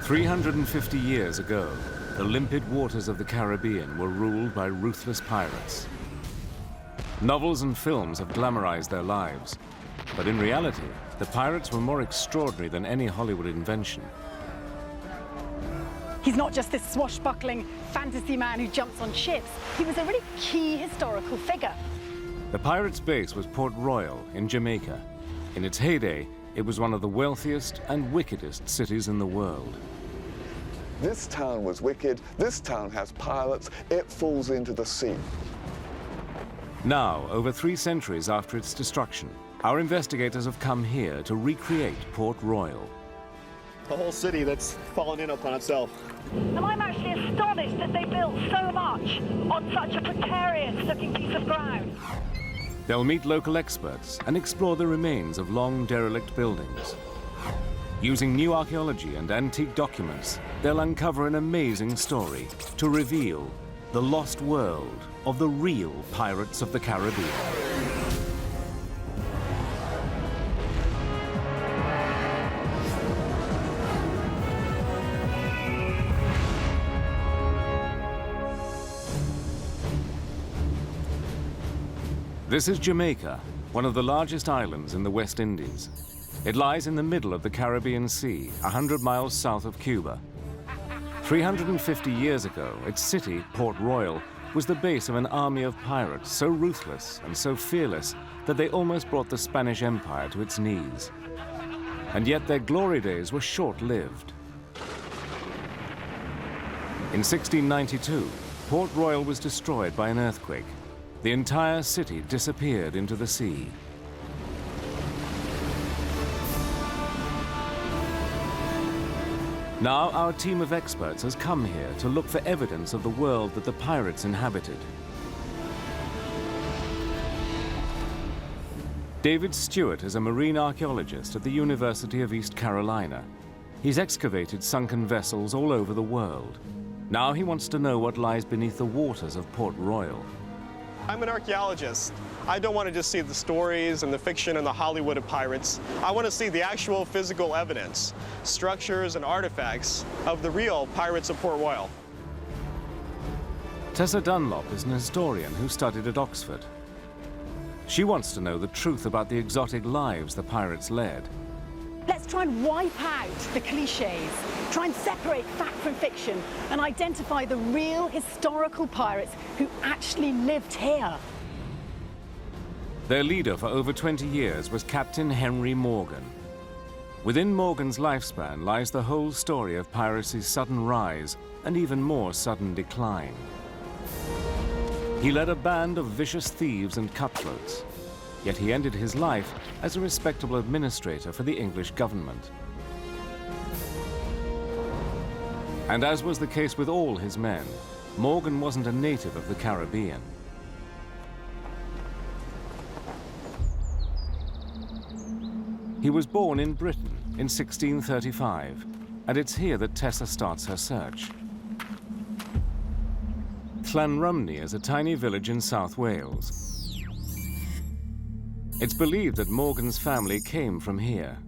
350 years ago, the limpid waters of the Caribbean were ruled by ruthless pirates. Novels and films have glamorized their lives, but in reality, the pirates were more extraordinary than any Hollywood invention. He's not just this swashbuckling fantasy man who jumps on ships. He was a really key historical figure. The pirates' base was Port Royal in Jamaica. In its heyday, it was one of the wealthiest and wickedest cities in the world. This town was wicked, this town has pirates, it falls into the sea. Now, over 3 centuries after its destruction, our investigators have come here to recreate Port Royal. A whole city that's fallen in upon itself. And I'm actually astonished that they built so much on such a precarious-looking piece of ground. They'll meet local experts and explore the remains of long derelict buildings. Using new archaeology and antique documents, they'll uncover an amazing story to reveal the lost world of the real pirates of the Caribbean. This is Jamaica, one of the largest islands in the West Indies. It lies in the middle of the Caribbean Sea, 100 miles south of Cuba. 350 years ago, its city, Port Royal, was the base of an army of pirates so ruthless and so fearless that they almost brought the Spanish Empire to its knees. And yet their glory days were short-lived. In 1692, Port Royal was destroyed by an earthquake. The entire city disappeared into the sea. Now our team of experts has come here to look for evidence of the world that the pirates inhabited. David Stewart is a marine archaeologist at the University of East Carolina. He's excavated sunken vessels all over the world. Now he wants to know what lies beneath the waters of Port Royal. I'm an archaeologist. I don't want to just see the stories and the fiction and the Hollywood of pirates. I want to see the actual physical evidence, structures and artifacts of the real pirates of Port Royal. Tessa Dunlop is an historian who studied at Oxford. She wants to know the truth about the exotic lives the pirates led. Let's try and wipe out the cliches, try and separate fact from fiction, and identify the real historical pirates who actually lived here. Their leader for over 20 years was Captain Henry Morgan. Within Morgan's lifespan lies the whole story of piracy's sudden rise and even more sudden decline. He led a band of vicious thieves and cutthroats, yet he ended his life as a respectable administrator for the English government. And as was the case with all his men, Morgan wasn't a native of the Caribbean. He was born in Britain in 1635, and it's here that Tessa starts her search. Llanrumney is a tiny village in South Wales. It's believed that Morgan's family came from here.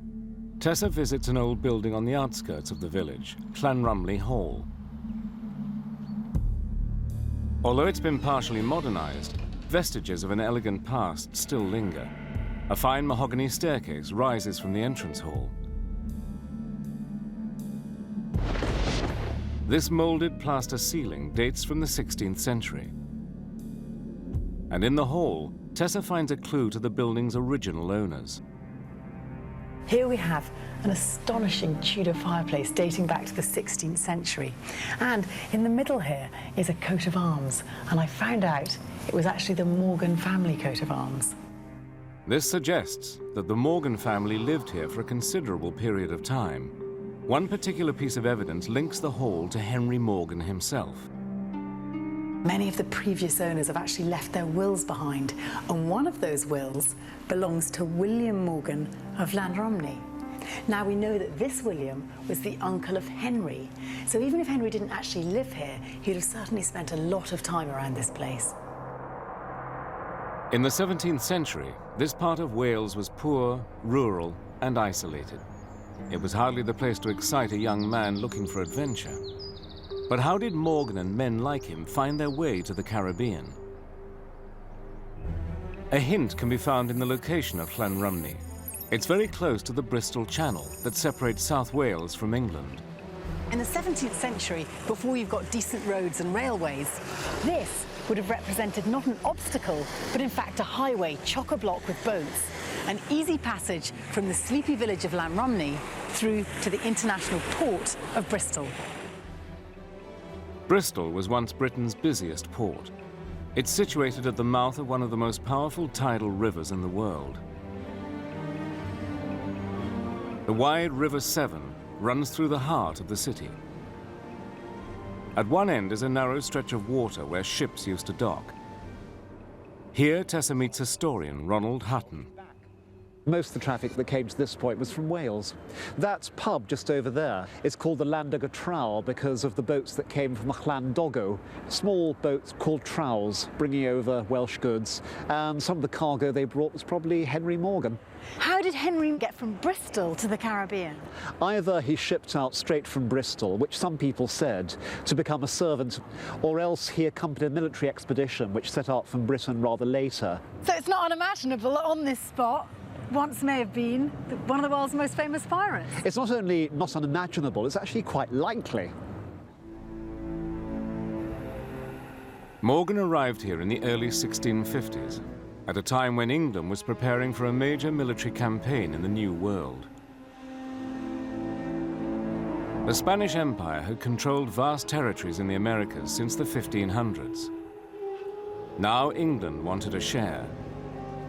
Tessa visits an old building on the outskirts of the village, Llanrumney Hall. Although it's been partially modernized, vestiges of an elegant past still linger. A fine mahogany staircase rises from the entrance hall. This molded plaster ceiling dates from the 16th century. And in the hall, Tessa finds a clue to the building's original owners. Here we have an astonishing Tudor fireplace dating back to the 16th century. And in the middle here is a coat of arms. And I found out it was actually the Morgan family coat of arms. This suggests that the Morgan family lived here for a considerable period of time. One particular piece of evidence links the hall to Henry Morgan himself. Many of the previous owners have actually left their wills behind, and one of those wills belongs to William Morgan of Llanrumney. Now we know that this William was the uncle of Henry, so even if Henry didn't actually live here, he'd have certainly spent a lot of time around this place. In the 17th century, this part of Wales was poor, rural, and isolated. it was hardly the place to excite a young man looking for adventure. But how did Morgan and men like him find their way to the Caribbean? A hint can be found in the location of Llanrumney. It's very close to the Bristol Channel that separates South Wales from England. In the 17th century, before you've got decent roads and railways, this would have represented not an obstacle, but in fact a highway chock-a-block with boats, an easy passage from the sleepy village of Llanrumney through to the international port of Bristol. Bristol was once Britain's busiest port. It's situated at the mouth of one of the most powerful tidal rivers in the world. The wide River Severn runs through the heart of the city. At one end is a narrow stretch of water where ships used to dock. Here, Tessa meets historian Ronald Hutton. Most of the traffic that came to this point was from Wales. That pub just over there is called the Llandogo Trow because of the boats that came from Llandogo, small boats called trows bringing over Welsh goods, and some of the cargo they brought was probably Henry Morgan. How did Henry get from Bristol to the Caribbean? Either he shipped out straight from Bristol, which some people said, to become a servant, or else he accompanied a military expedition which set out from Britain rather later. So it's not unimaginable that on this spot once may have been one of the world's most famous pirates. It's not only not unimaginable, it's actually quite likely. Morgan arrived here in the early 1650s, at a time when England was preparing for a major military campaign in the New World. The Spanish Empire had controlled vast territories in the Americas since the 1500s. Now England wanted a share.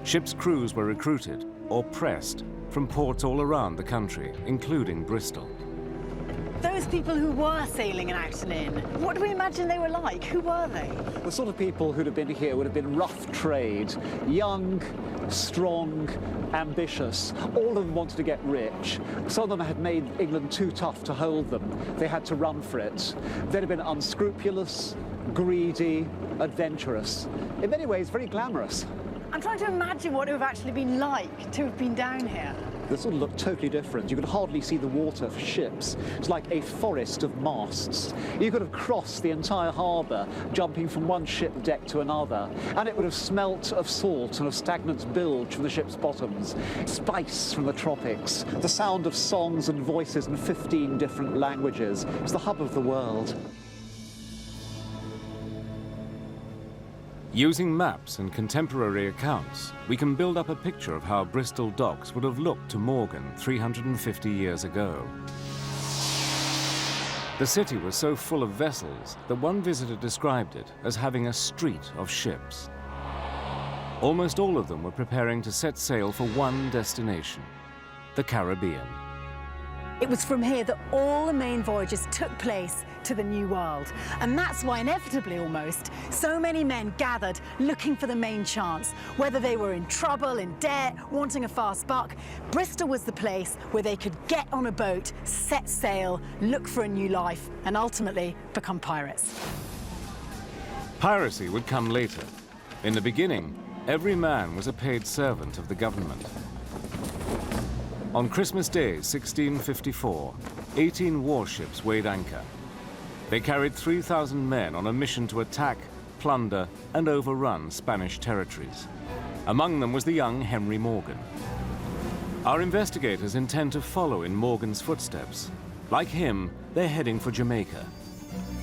Ships' crews were recruited or pressed from ports all around the country, including Bristol. Those people who were sailing and out and in, what do we imagine they were like? Who were they? The sort of people who'd have been here would have been rough trade, young, strong, ambitious. All of them wanted to get rich. Some of them had made England too tough to hold them. They had to run for it. They'd have been unscrupulous, greedy, adventurous. In many ways, very glamorous. I'm trying to imagine what it would have actually been like to have been down here. They sort of looked totally different. You could hardly see the water for ships. It's like a forest of masts. You could have crossed the entire harbour, jumping from one ship deck to another, and it would have smelt of salt and of stagnant bilge from the ship's bottoms, spice from the tropics, the sound of songs and voices in 15 different languages. It's the hub of the world. Using maps and contemporary accounts, we can build up a picture of how Bristol docks would have looked to Morgan 350 years ago. The city was so full of vessels that one visitor described it as having a street of ships. Almost all of them were preparing to set sail for one destination, the Caribbean. It was from here that all the main voyages took place to the New World. And that's why, inevitably almost, so many men gathered looking for the main chance. Whether they were in trouble, in debt, wanting a fast buck, Bristol was the place where they could get on a boat, set sail, look for a new life, and ultimately become pirates. Piracy would come later. In the beginning, every man was a paid servant of the government. On Christmas Day, 1654, 18 warships weighed anchor. They carried 3,000 men on a mission to attack, plunder, and overrun Spanish territories. Among them was the young Henry Morgan. Our investigators intend to follow in Morgan's footsteps. Like him, they're heading for Jamaica.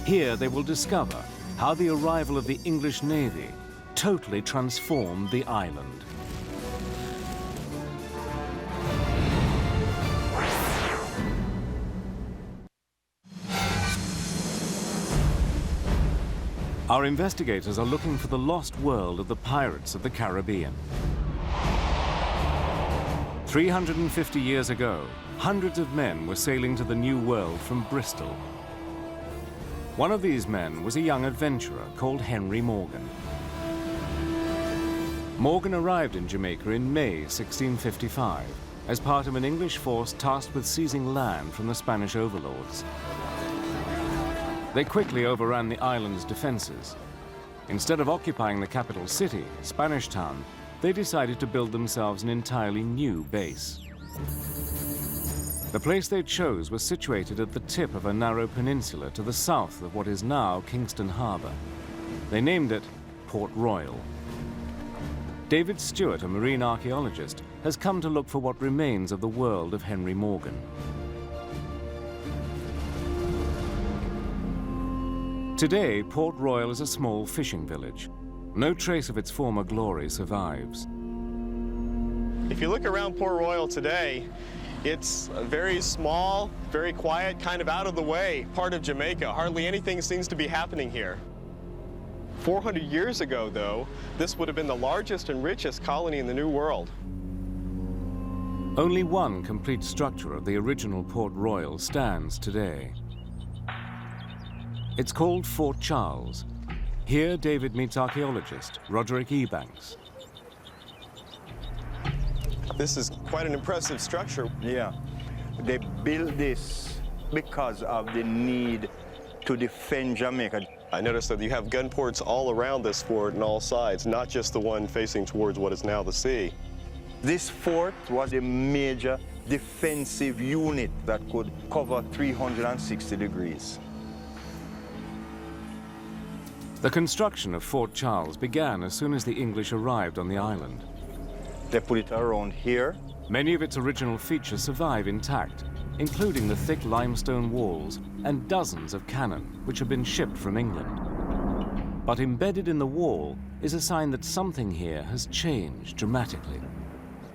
Here they will discover how the arrival of the English Navy totally transformed the island. Our investigators are looking for the lost world of the pirates of the Caribbean. 350 years ago, hundreds of men were sailing to the New World from Bristol. One of these men was a young adventurer called Henry Morgan. Morgan arrived in Jamaica in May 1655 as part of an English force tasked with seizing land from the Spanish overlords. They quickly overran the island's defenses. Instead of occupying the capital city, Spanish Town, they decided to build themselves an entirely new base. The place they chose was situated at the tip of a narrow peninsula to the south of what is now Kingston Harbour. They named it Port Royal. David Stewart, a marine archaeologist, has come to look for what remains of the world of Henry Morgan. Today, Port Royal is a small fishing village. No trace of its former glory survives. If you look around Port Royal today, it's a very small, very quiet, kind of out of the way part of Jamaica. Hardly anything seems to be happening here. 400 years ago, though, this would have been the largest and richest colony in the New World. Only one complete structure of the original Port Royal stands today. It's called Fort Charles. Here, David meets archaeologist Roderick Ebanks. This is quite an impressive structure. Yeah, they built this because of the need to defend Jamaica. I noticed that you have gun ports all around this fort on all sides, not just the one facing towards what is now the sea. This fort was a major defensive unit that could cover 360 degrees. The construction of Fort Charles began as soon as the English arrived on the island. They put it around here. Many of its original features survive intact, including the thick limestone walls and dozens of cannon which have been shipped from England. But embedded in the wall is a sign that something here has changed dramatically.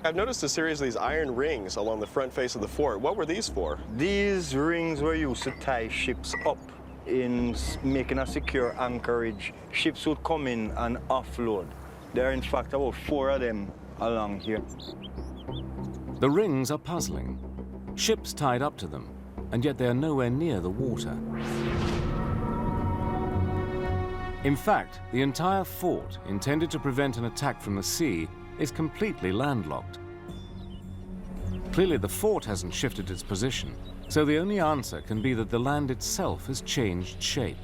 I've noticed a series of these iron rings along the front face of the fort. What were these for? These rings were used to tie ships up in making a secure anchorage. Ships would come in and offload. There are in fact about 4 of them along here. The rings are puzzling. Ships tied up to them, and yet they are nowhere near the water. In fact, the entire fort, intended to prevent an attack from the sea, is completely landlocked. Clearly, the fort hasn't shifted its position, so the only answer can be that the land itself has changed shape.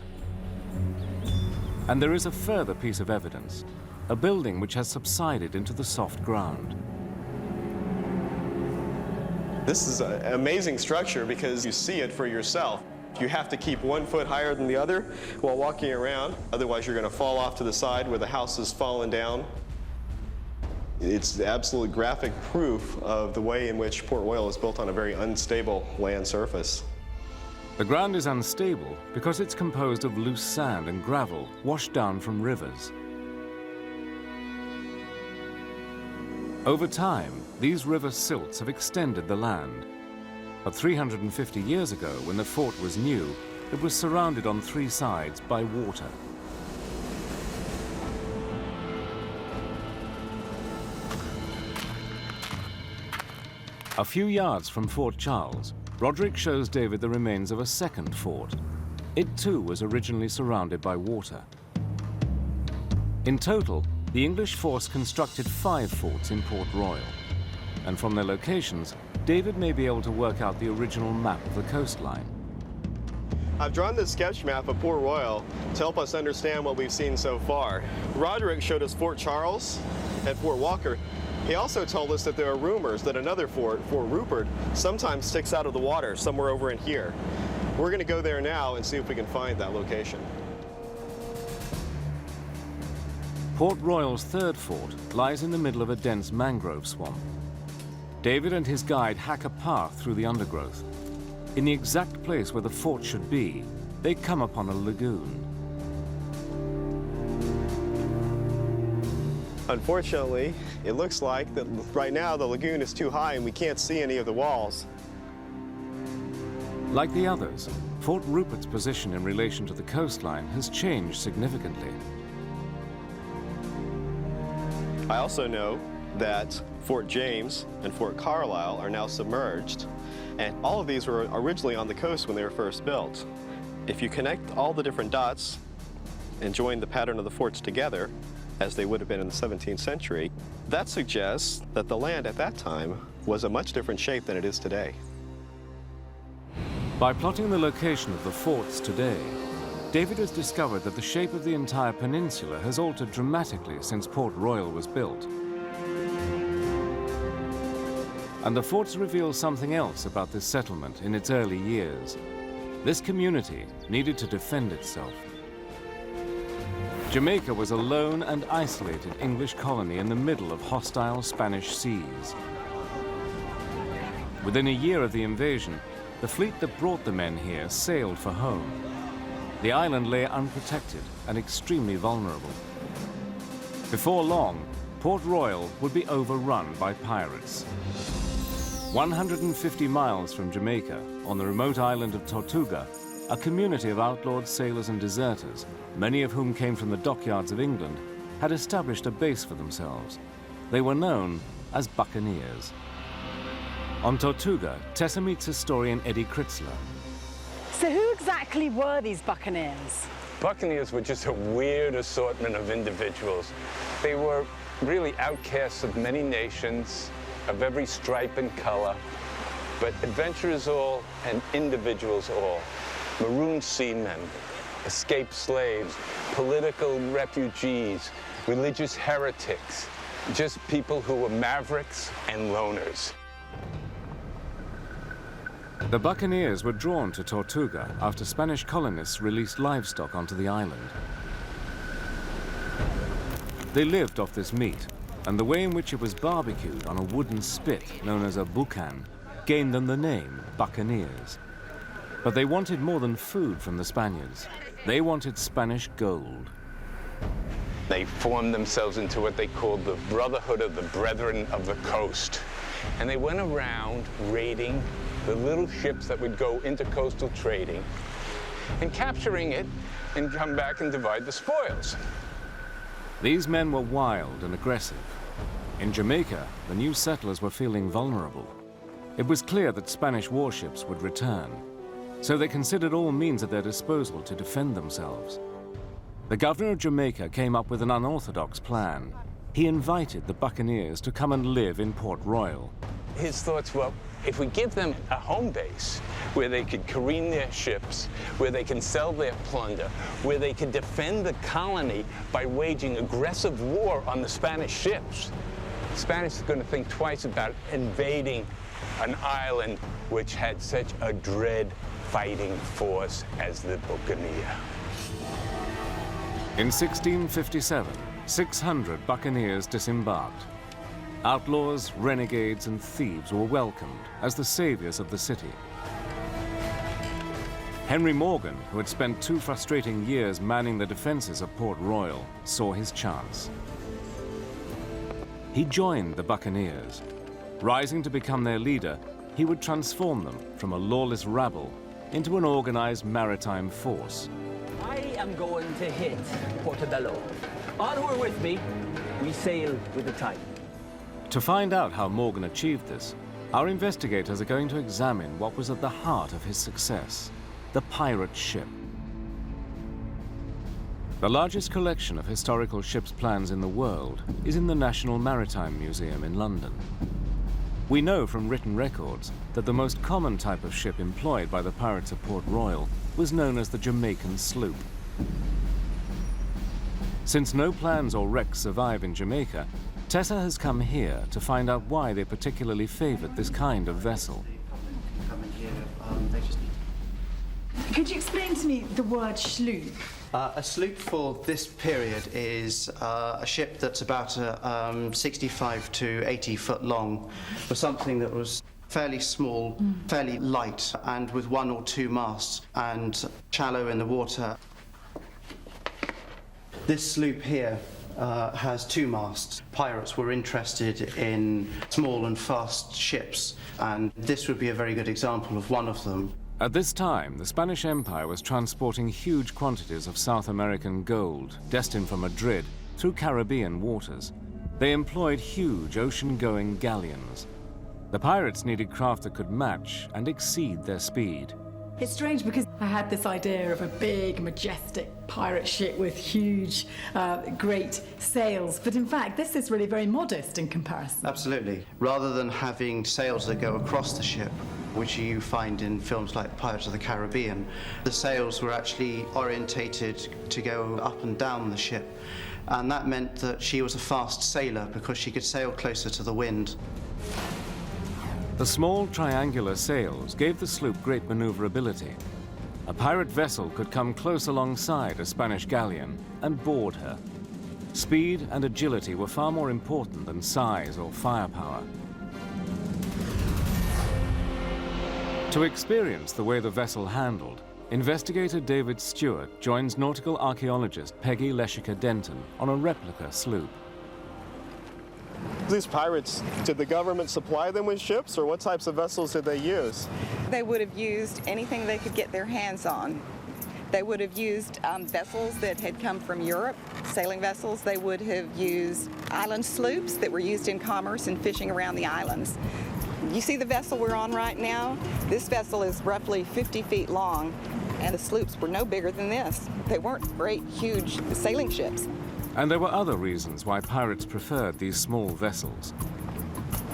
And there is a further piece of evidence, a building which has subsided into the soft ground. This is an amazing structure because you see it for yourself. You have to keep 1 foot higher than the other while walking around, otherwise you're going to fall off to the side where the house has fallen down. It's absolute graphic proof of the way in which Port Royal is built on a very unstable land surface. The ground is unstable because it's composed of loose sand and gravel washed down from rivers. Over time, these river silts have extended the land. But 350 years ago, when the fort was new, it was surrounded on 3 sides by water. A few yards from Fort Charles, Roderick shows David the remains of a second fort. It too was originally surrounded by water. In total, the English force constructed 5 forts in Port Royal. And from their locations, David may be able to work out the original map of the coastline. I've drawn this sketch map of Port Royal to help us understand what we've seen so far. Roderick showed us Fort Charles and Fort Walker. He also told us that there are rumors that another fort, Fort Rupert, sometimes sticks out of the water somewhere over in here. We're going to go there now and see if we can find that location. Port Royal's third fort lies in the middle of a dense mangrove swamp. David and his guide hack a path through the undergrowth. In the exact place where the fort should be, they come upon a lagoon. Unfortunately, it looks like that right now the lagoon is too high and we can't see any of the walls. Like the others, Fort Rupert's position in relation to the coastline has changed significantly. I also know that Fort James and Fort Carlisle are now submerged, and all of these were originally on the coast when they were first built. If you connect all the different dots and join the pattern of the forts together, as they would have been in the 17th century, that suggests that the land at that time was a much different shape than it is today. By plotting the location of the forts today, David has discovered that the shape of the entire peninsula has altered dramatically since Port Royal was built. And the forts reveal something else about this settlement in its early years. This community needed to defend itself. Jamaica was a lone and isolated English colony in the middle of hostile Spanish seas. Within a year of the invasion, the fleet that brought the men here sailed for home. The island lay unprotected and extremely vulnerable. Before long, Port Royal would be overrun by pirates. 150 miles from Jamaica, on the remote island of Tortuga, a community of outlawed sailors and deserters, many of whom came from the dockyards of England, had established a base for themselves. They were known as buccaneers. On Tortuga, Tessa meets historian Eddie Kritzler. So who exactly were these buccaneers? Buccaneers were just a weird assortment of individuals. They were really outcasts of many nations, of every stripe and color, but adventurers all and individuals all. Marooned seamen, escaped slaves, political refugees, religious heretics, just people who were mavericks and loners. The buccaneers were drawn to Tortuga after Spanish colonists released livestock onto the island. They lived off this meat, and the way in which it was barbecued on a wooden spit known as a bucan gained them the name buccaneers. But they wanted more than food from the Spaniards. They wanted Spanish gold. They formed themselves into what they called the Brotherhood of the Brethren of the Coast. And they went around raiding the little ships that would go intercoastal trading and capturing it and come back and divide the spoils. These men were wild and aggressive. In Jamaica, the new settlers were feeling vulnerable. It was clear that Spanish warships would return, so they considered all means at their disposal to defend themselves. The governor of Jamaica came up with an unorthodox plan. He invited the buccaneers to come and live in Port Royal. His thoughts were, if we give them a home base where they could careen their ships, where they can sell their plunder, where they could defend the colony by waging aggressive war on the Spanish ships, the Spanish are going to think twice about invading an island which had such a dread fighting force as the buccaneer. In 1657, 600 buccaneers disembarked. Outlaws, renegades, and thieves were welcomed as the saviors of the city. Henry Morgan, who had spent 2 frustrating years manning the defenses of Port Royal, saw his chance. He joined the buccaneers. Rising to become their leader, he would transform them from a lawless rabble into an organized maritime force. I am going to hit Portobello. All who are with me, we sail with the tide. To find out how Morgan achieved this, our investigators are going to examine what was at the heart of his success: the pirate ship. The largest collection of historical ships' plans in the world is in the National Maritime Museum in London. We know from written records that the most common type of ship employed by the pirates of Port Royal was known as the Jamaican sloop. Since no plans or wrecks survive in Jamaica, Tessa has come here to find out why they particularly favored this kind of vessel. Could you explain to me the word sloop? A sloop for this period is a ship that's about 65 to 80 foot long, for something that was fairly small, fairly light, and with 1 or 2 masts, and shallow in the water. This sloop here has 2 masts. Pirates were interested in small and fast ships, and this would be a very good example of one of them. At this time, the Spanish Empire was transporting huge quantities of South American gold, destined for Madrid, through Caribbean waters. They employed huge ocean-going galleons. The pirates needed craft that could match and exceed their speed. It's strange because I had this idea of a big, majestic pirate ship with huge, great sails, but in fact this is really very modest in comparison. Absolutely. Rather than having sails that go across the ship, which you find in films like Pirates of the Caribbean, the sails were actually orientated to go up and down the ship, and that meant that she was a fast sailor because she could sail closer to the wind. The small triangular sails gave the sloop great maneuverability. A pirate vessel could come close alongside a Spanish galleon and board her. Speed and agility were far more important than size or firepower. To experience the way the vessel handled, investigator David Stewart joins nautical archaeologist Peggy Leshiker-Denton on a replica sloop. These pirates, did the government supply them with ships, or what types of vessels did they use? They would have used anything they could get their hands on. They would have used vessels that had come from Europe, sailing vessels. They would have used island sloops that were used in commerce and fishing around the islands. You see the vessel we're on right now? This vessel is roughly 50 feet long, and the sloops were no bigger than this. They weren't great, huge sailing ships. And there were other reasons why pirates preferred these small vessels.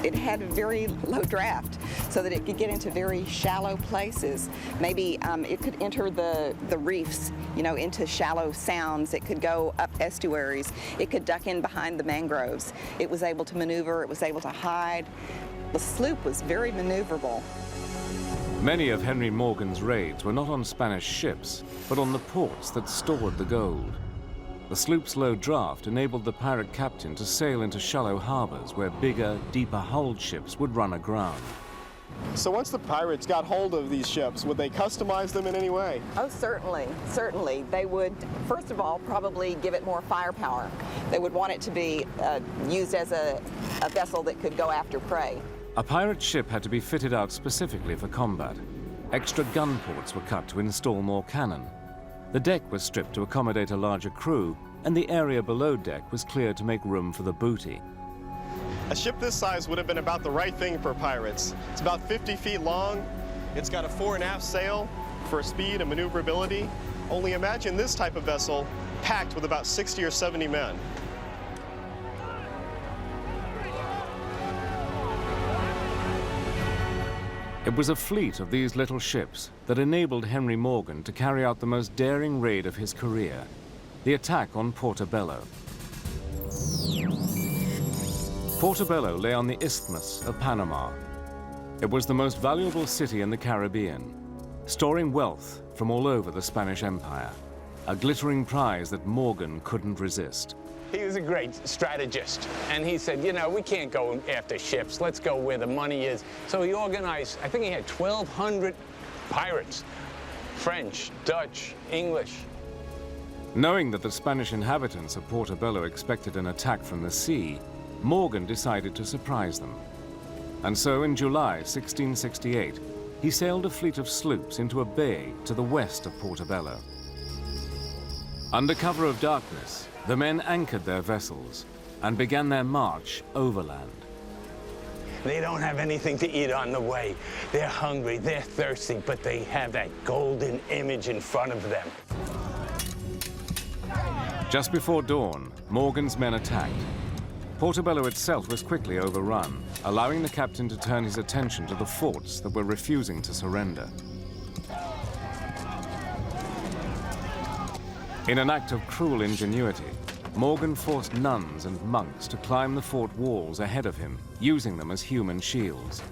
It had a very low draft, so that it could get into very shallow places. Maybe it could enter the reefs, you know, into shallow sounds. It could go up estuaries. It could duck in behind the mangroves. It was able to maneuver. It was able to hide. The sloop was very maneuverable. Many of Henry Morgan's raids were not on Spanish ships, but on the ports that stored the gold. The sloop's low draft enabled the pirate captain to sail into shallow harbors where bigger, deeper-hulled ships would run aground. So once the pirates got hold of these ships, would they customize them in any way? Oh, certainly, certainly. They would, first of all, probably give it more firepower. They would want it to be used as a vessel that could go after prey. A pirate ship had to be fitted out specifically for combat. Extra gun ports were cut to install more cannon. The deck was stripped to accommodate a larger crew, and the area below deck was cleared to make room for the booty. A ship this size would have been about the right thing for pirates. It's about 50 feet long. It's got a fore and aft sail for speed and maneuverability. Only imagine this type of vessel packed with about 60 or 70 men. It was a fleet of these little ships that enabled Henry Morgan to carry out the most daring raid of his career, the attack on Portobello. Portobello lay on the Isthmus of Panama. It was the most valuable city in the Caribbean, storing wealth from all over the Spanish Empire, a glittering prize that Morgan couldn't resist. He was a great strategist, and he said, you know, we can't go after ships. Let's go where the money is. So he organized, I think he had 1,200 pirates, French, Dutch, English. Knowing that the Spanish inhabitants of Portobello expected an attack from the sea, Morgan decided to surprise them. And so in July 1668, he sailed a fleet of sloops into a bay to the west of Portobello. Under cover of darkness, the men anchored their vessels and began their march overland. They don't have anything to eat on the way. They're hungry, they're thirsty, but they have that golden image in front of them. Just before dawn, Morgan's men attacked. Portobello itself was quickly overrun, allowing the captain to turn his attention to the forts that were refusing to surrender. In an act of cruel ingenuity, Morgan forced nuns and monks to climb the fort walls ahead of him, using them as human shields.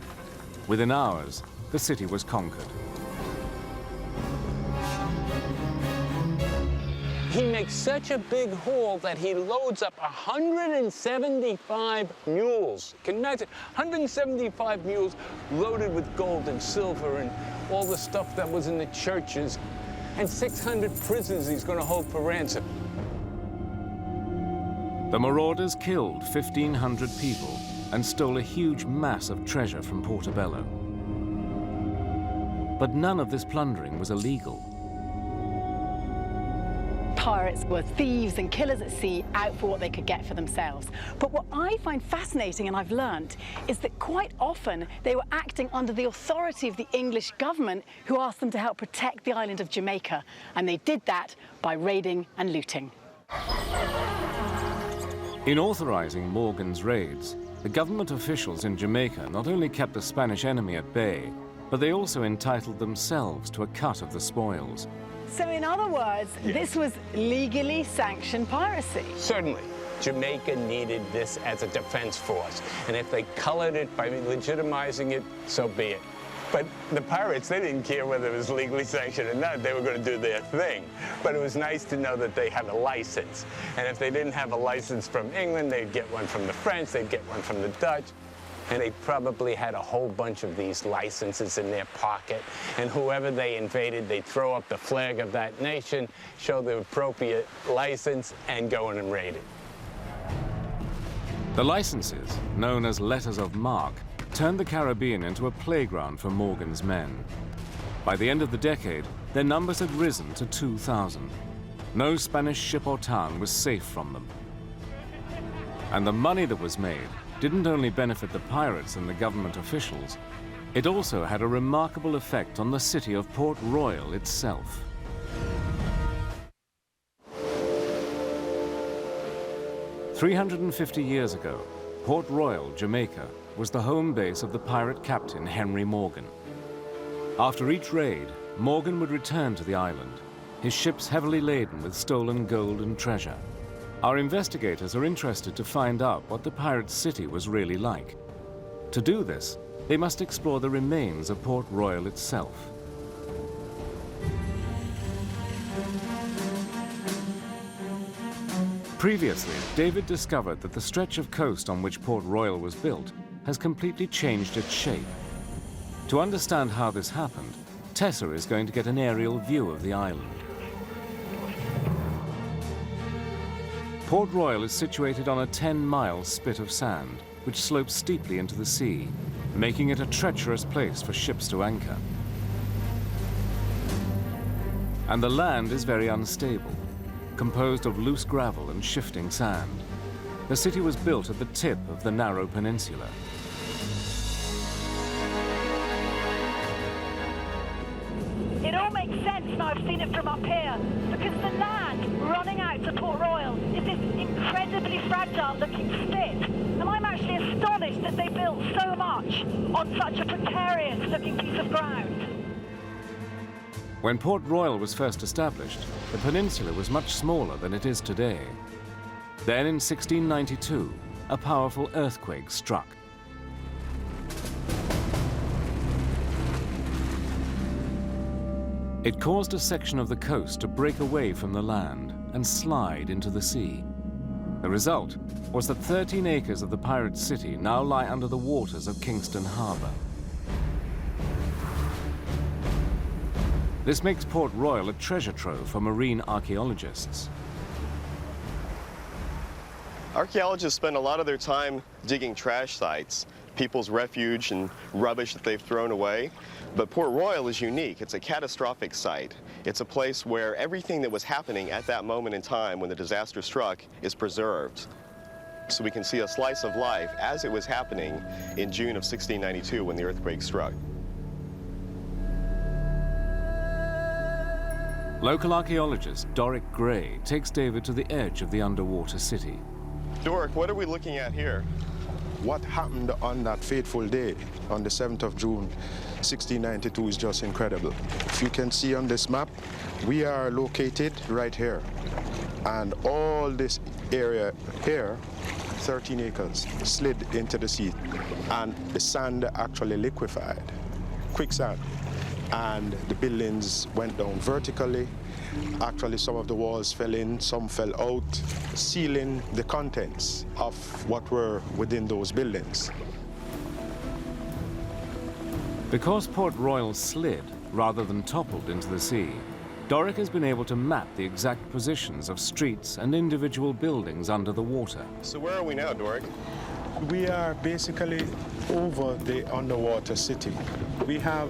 Within hours, the city was conquered. He makes such a big haul that he loads up 175 mules. Can you imagine? 175 mules loaded with gold and silver and all the stuff that was in the churches, and 600 prisoners he's going to hold for ransom. The marauders killed 1,500 people and stole a huge mass of treasure from Portobello. But none of this plundering was illegal. Pirates were thieves and killers at sea, out for what they could get for themselves. But what I find fascinating, and I've learnt, is that quite often they were acting under the authority of the English government, who asked them to help protect the island of Jamaica. And they did that by raiding and looting. In authorizing Morgan's raids, the government officials in Jamaica not only kept the Spanish enemy at bay, but they also entitled themselves to a cut of the spoils. So in other words, this was legally sanctioned piracy. Certainly. Jamaica needed this as a defense force, and if they colored it by legitimizing it, so be it. But the pirates, they didn't care whether it was legally sanctioned or not. They were going to do their thing. But it was nice to know that they had a license. And if they didn't have a license from England, they'd get one from the French, they'd get one from the Dutch. And they probably had a whole bunch of these licenses in their pocket. And whoever they invaded, they'd throw up the flag of that nation, show the appropriate license, and go in and raid it. The licenses, known as letters of marque, turned the Caribbean into a playground for Morgan's men. By the end of the decade, their numbers had risen to 2,000. No Spanish ship or town was safe from them. And the money that was made didn't only benefit the pirates and the government officials, it also had a remarkable effect on the city of Port Royal itself. "350 years ago, Port Royal, Jamaica, was the home base of the pirate captain Henry Morgan. After each raid, Morgan would return to the island, his ships heavily laden with stolen gold and treasure. Our investigators are interested to find out what the pirate city was really like. To do this, they must explore the remains of Port Royal itself. Previously, David discovered that the stretch of coast on which Port Royal was built has completely changed its shape. To understand how this happened, Tessa is going to get an aerial view of the island. Port Royal is situated on a 10-mile spit of sand, which slopes steeply into the sea, making it a treacherous place for ships to anchor. And the land is very unstable, composed of loose gravel and shifting sand. The city was built at the tip of the narrow peninsula. It all makes sense now I've seen it from up here, because the land running out to Port Royal is this incredibly fragile-looking spit, and I'm actually astonished that they built so much on such a precarious-looking piece of ground. When Port Royal was first established, the peninsula was much smaller than it is today. Then in 1692, a powerful earthquake struck. It caused a section of the coast to break away from the land and slide into the sea. The result was that 13 acres of the pirate city now lie under the waters of Kingston Harbour. This makes Port Royal a treasure trove for marine archaeologists. Archaeologists spend a lot of their time digging trash sites, people's refuge and rubbish that they've thrown away. But Port Royal is unique. It's a catastrophic site. It's a place where everything that was happening at that moment in time when the disaster struck is preserved. So we can see a slice of life as it was happening in June of 1692 when the earthquake struck. Local archaeologist Doric Gray takes David to the edge of the underwater city. Doric, what are we looking at here? What happened on that fateful day, on the 7th of June, 1692, is just incredible. If you can see on this map, we are located right here. And all this area here, 13 acres, slid into the sea. And the sand actually liquefied, quicksand. And the buildings went down vertically. Actually, some of the walls fell in, some fell out, sealing the contents of what were within those buildings. Because Port Royal slid rather than toppled into the sea, Doric has been able to map the exact positions of streets and individual buildings under the water. So where are we now, Doric? We are basically over the underwater city. We have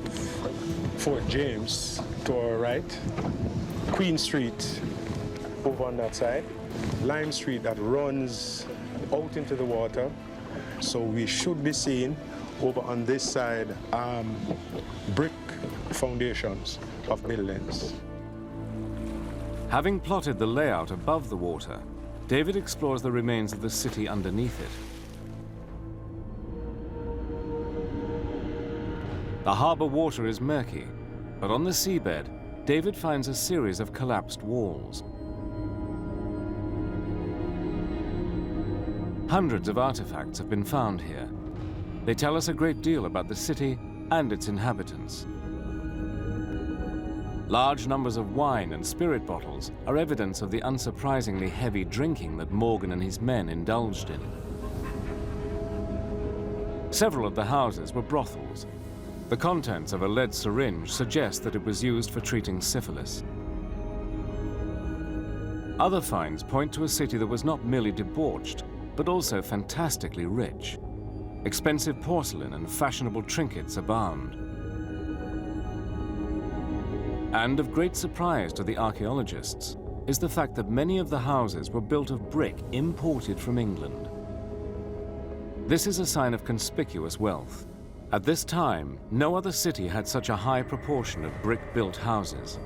Fort James to our right, Queen Street over on that side, Lime Street that runs out into the water. So we should be seeing over on this side brick foundations of buildings. Having plotted the layout above the water, David explores the remains of the city underneath it. The harbour water is murky, but on the seabed, David finds a series of collapsed walls. Hundreds of artifacts have been found here. They tell us a great deal about the city and its inhabitants. Large numbers of wine and spirit bottles are evidence of the unsurprisingly heavy drinking that Morgan and his men indulged in. Several of the houses were brothels. The contents of a lead syringe suggest that it was used for treating syphilis. Other finds point to a city that was not merely debauched, but also fantastically rich. Expensive porcelain and fashionable trinkets abound. And of great surprise to the archaeologists is the fact that many of the houses were built of brick imported from England. This is a sign of conspicuous wealth. At this time, no other city had such a high proportion of brick-built houses.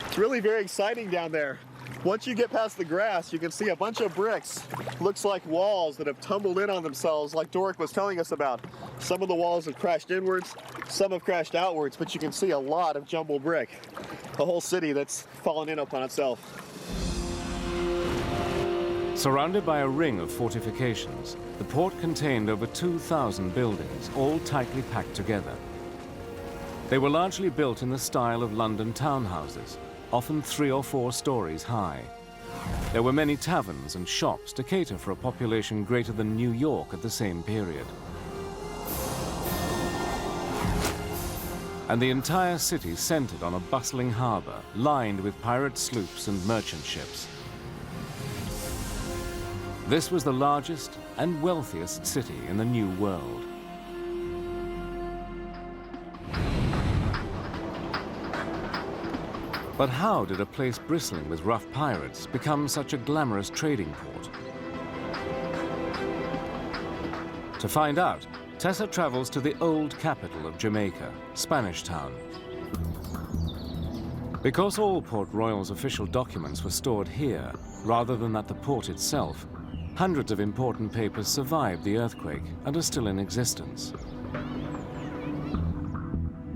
It's really very exciting down there. Once you get past the grass, you can see a bunch of bricks. Looks like walls that have tumbled in on themselves, like Doric was telling us about. Some of the walls have crashed inwards, some have crashed outwards, but you can see a lot of jumbled brick. A whole city that's fallen in upon itself. Surrounded by a ring of fortifications, the port contained over 2,000 buildings, all tightly packed together. They were largely built in the style of London townhouses, often 3 or 4 stories high. There were many taverns and shops to cater for a population greater than New York at the same period. And the entire city centered on a bustling harbor, lined with pirate sloops and merchant ships. This was the largest and wealthiest city in the New World. But how did a place bristling with rough pirates become such a glamorous trading port? To find out, Tessa travels to the old capital of Jamaica, Spanish Town. Because all Port Royal's official documents were stored here, rather than at the port itself, hundreds of important papers survived the earthquake and are still in existence.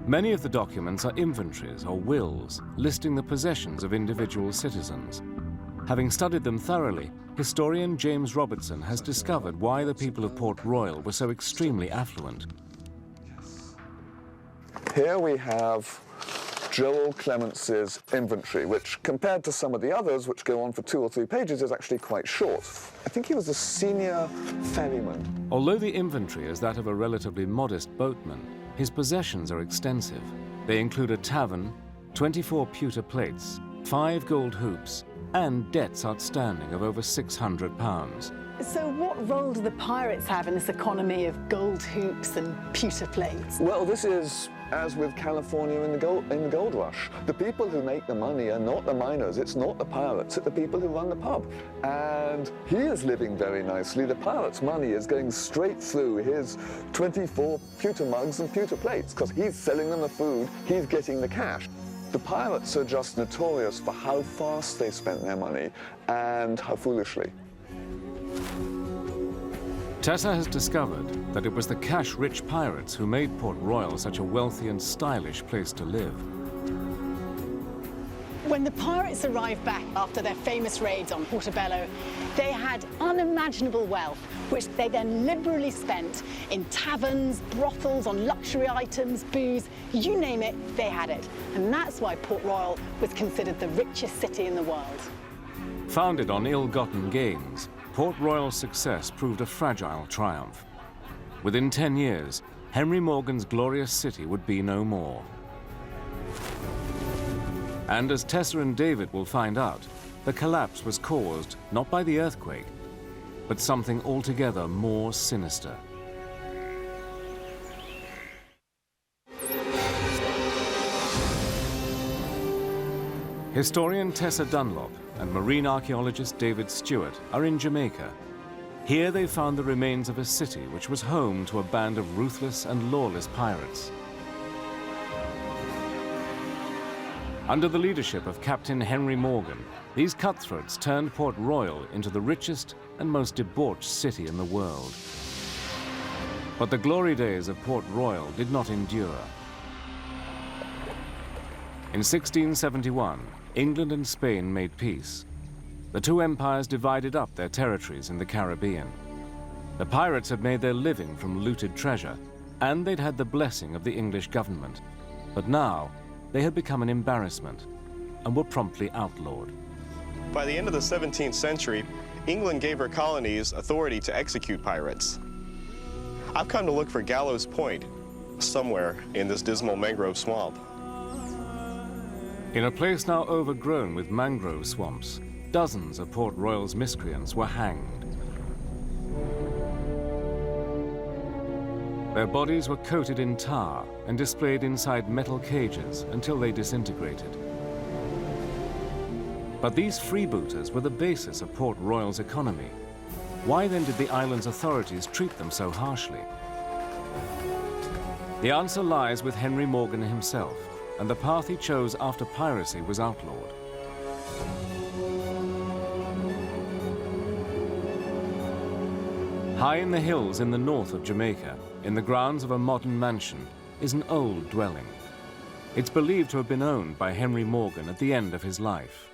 Many of the documents are inventories or wills listing the possessions of individual citizens. Having studied them thoroughly, historian James Robertson has discovered why the people of Port Royal were so extremely affluent. Here we have Joel Clemence's inventory, which compared to some of the others, which go on for 2 or 3 pages, is actually quite short. I think he was a senior ferryman. Although the inventory is that of a relatively modest boatman, his possessions are extensive. They include a tavern, 24 pewter plates, 5 gold hoops, and debts outstanding of over £600. So what role do the pirates have in this economy of gold hoops and pewter plates? Well, this is as with California in the gold rush. The people who make the money are not the miners, it's not the pirates, it's the people who run the pub. And he is living very nicely. The pirate's money is going straight through his 24 pewter mugs and pewter plates, because he's selling them the food, he's getting the cash. The pirates are just notorious for how fast they spent their money and how foolishly. Tessa has discovered that it was the cash-rich pirates who made Port Royal such a wealthy and stylish place to live. When the pirates arrived back after their famous raids on Portobello, they had unimaginable wealth, which they then liberally spent in taverns, brothels, on luxury items, booze, you name it, they had it. And that's why Port Royal was considered the richest city in the world. Founded on ill-gotten gains, Port Royal's success proved a fragile triumph. Within 10 years, Henry Morgan's glorious city would be no more. And as Tessa and David will find out, the collapse was caused not by the earthquake, but something altogether more sinister. Historian Tessa Dunlop and marine archaeologist David Stewart are in Jamaica. Here they found the remains of a city which was home to a band of ruthless and lawless pirates. Under the leadership of Captain Henry Morgan, these cutthroats turned Port Royal into the richest and most debauched city in the world. But the glory days of Port Royal did not endure. In 1671, England and Spain made peace. The two empires divided up their territories in the Caribbean. The pirates had made their living from looted treasure, and they'd had the blessing of the English government. But now, they had become an embarrassment and were promptly outlawed. By the end of the 17th century, England gave her colonies authority to execute pirates. I've come to look for Gallows Point somewhere in this dismal mangrove swamp. In a place now overgrown with mangrove swamps, dozens of Port Royal's miscreants were hanged. Their bodies were coated in tar and displayed inside metal cages until they disintegrated. But these freebooters were the basis of Port Royal's economy. Why then did the island's authorities treat them so harshly? The answer lies with Henry Morgan himself, and the path he chose after piracy was outlawed. High in the hills in the north of Jamaica, in the grounds of a modern mansion, is an old dwelling. It's believed to have been owned by Henry Morgan at the end of his life.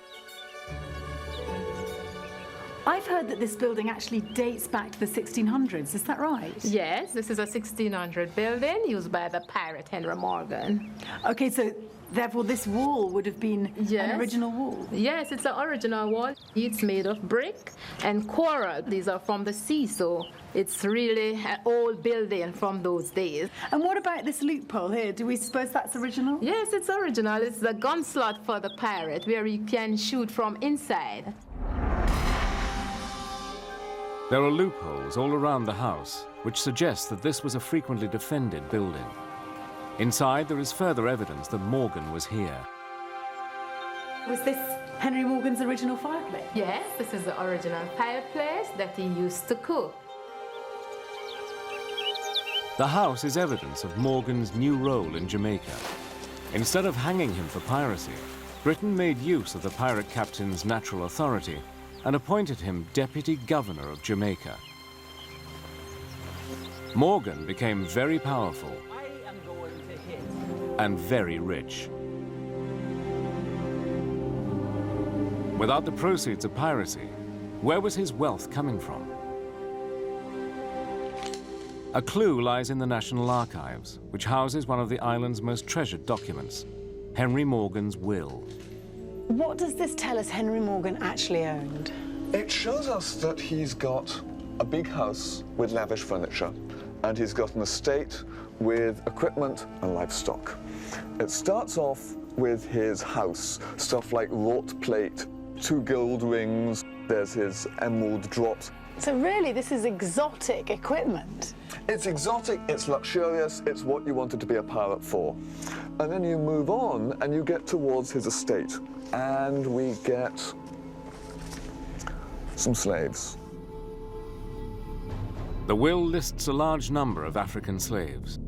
I've heard that this building actually dates back to the 1600s, is that right? Yes, this is a 1600 building used by the pirate Henry Morgan. Okay, so therefore this wall would have been an original wall? Yes, it's an original wall. It's made of brick and coral. These are from the sea, so it's really an old building from those days. And what about this loophole here? Do we suppose that's original? Yes, it's original. It's the gun slot for the pirate where you can shoot from inside. There are loopholes all around the house, which suggests that this was a frequently defended building. Inside, there is further evidence that Morgan was here. Was this Henry Morgan's original fireplace? Yes, this is the original fireplace that he used to cook. The house is evidence of Morgan's new role in Jamaica. Instead of hanging him for piracy, Britain made use of the pirate captain's natural authority and appointed him Deputy Governor of Jamaica. Morgan became very powerful and very rich. Without the proceeds of piracy, where was his wealth coming from? A clue lies in the National Archives, which houses one of the island's most treasured documents, Henry Morgan's will. What does this tell us Henry Morgan actually owned? It shows us that he's got a big house with lavish furniture, and he's got an estate with equipment and livestock. It starts off with his house, stuff like wrought plate, 2 gold rings, there's his emerald drops. So really, this is exotic equipment. It's exotic, it's luxurious, it's what you wanted to be a pirate for. And then you move on and you get towards his estate, and we get some slaves. The will lists a large number of African slaves,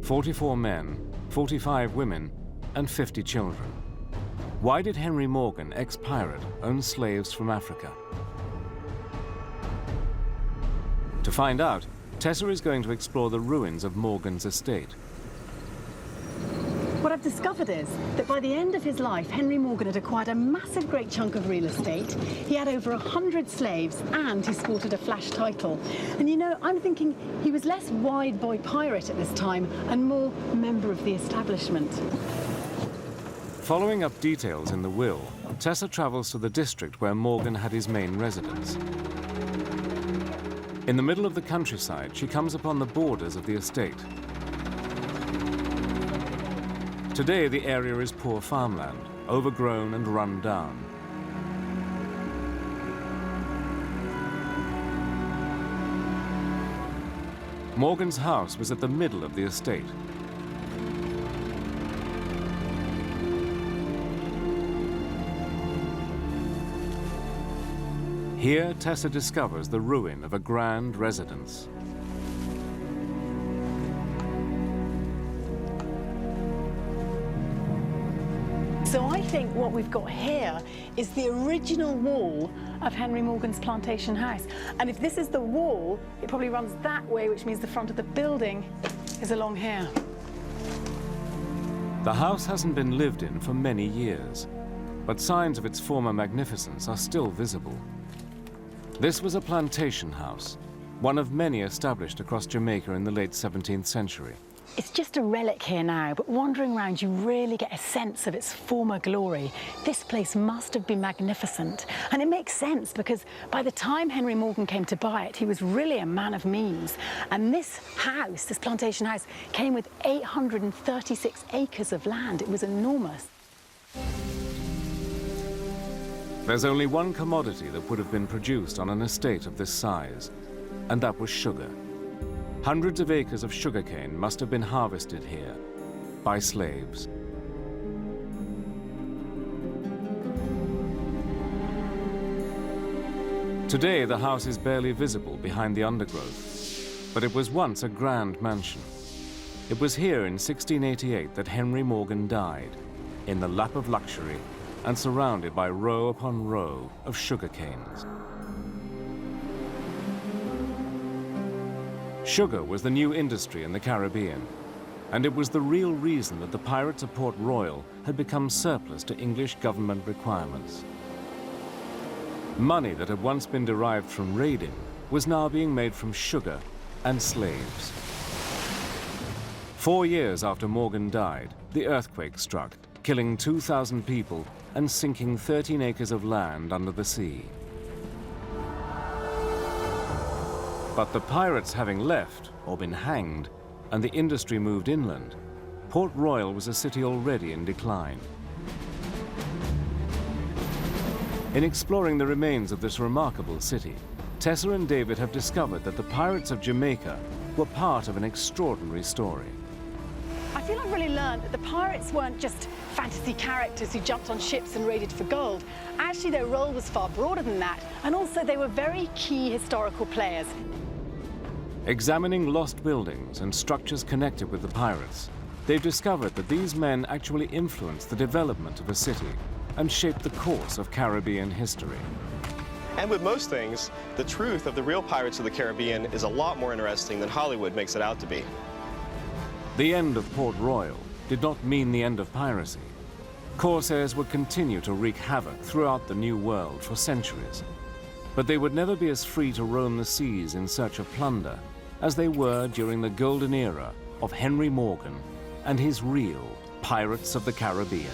44 men, 45 women, and 50 children. Why did Henry Morgan, ex-pirate, own slaves from Africa? To find out, Tessa is going to explore the ruins of Morgan's estate. What I've discovered is that by the end of his life, Henry Morgan had acquired a massive great chunk of real estate. He had over 100 slaves, and he sported a flash title. And you know, I'm thinking he was less wide boy pirate at this time and more member of the establishment. Following up details in the will, Tessa travels to the district where Morgan had his main residence. In the middle of the countryside, she comes upon the borders of the estate. Today, the area is poor farmland, overgrown and run down. Morgan's house was at the middle of the estate. Here, Tessa discovers the ruin of a grand residence. So I think what we've got here is the original wall of Henry Morgan's plantation house. And if this is the wall, it probably runs that way, which means the front of the building is along here. The house hasn't been lived in for many years, but signs of its former magnificence are still visible. This was a plantation house, one of many established across Jamaica in the late 17th century. It's just a relic here now, but wandering around you really get a sense of its former glory. This place must have been magnificent. And it makes sense because by the time Henry Morgan came to buy it, he was really a man of means. And this house, this plantation house, came with 836 acres of land. It was enormous. There's only one commodity that would have been produced on an estate of this size, and that was sugar. Hundreds of acres of sugarcane must have been harvested here by slaves. Today, the house is barely visible behind the undergrowth, but it was once a grand mansion. It was here in 1688 that Henry Morgan died, in the lap of luxury and surrounded by row upon row of sugarcanes. Sugar was the new industry in the Caribbean, and it was the real reason that the pirates of Port Royal had become surplus to English government requirements. Money that had once been derived from raiding was now being made from sugar and slaves. 4 years after Morgan died, the earthquake struck, killing 2,000 people and sinking 13 acres of land under the sea. But the pirates having left, or been hanged, and the industry moved inland, Port Royal was a city already in decline. In exploring the remains of this remarkable city, Tessa and David have discovered that the pirates of Jamaica were part of an extraordinary story. I feel I've really learned that the pirates weren't just fantasy characters who jumped on ships and raided for gold. Actually, their role was far broader than that, and also they were very key historical players. Examining lost buildings and structures connected with the pirates, they've discovered that these men actually influenced the development of a city and shaped the course of Caribbean history. And with most things, the truth of the real Pirates of the Caribbean is a lot more interesting than Hollywood makes it out to be. The end of Port Royal did not mean the end of piracy. Corsairs would continue to wreak havoc throughout the New World for centuries, but they would never be as free to roam the seas in search of plunder as they were during the golden era of Henry Morgan and his real Pirates of the Caribbean.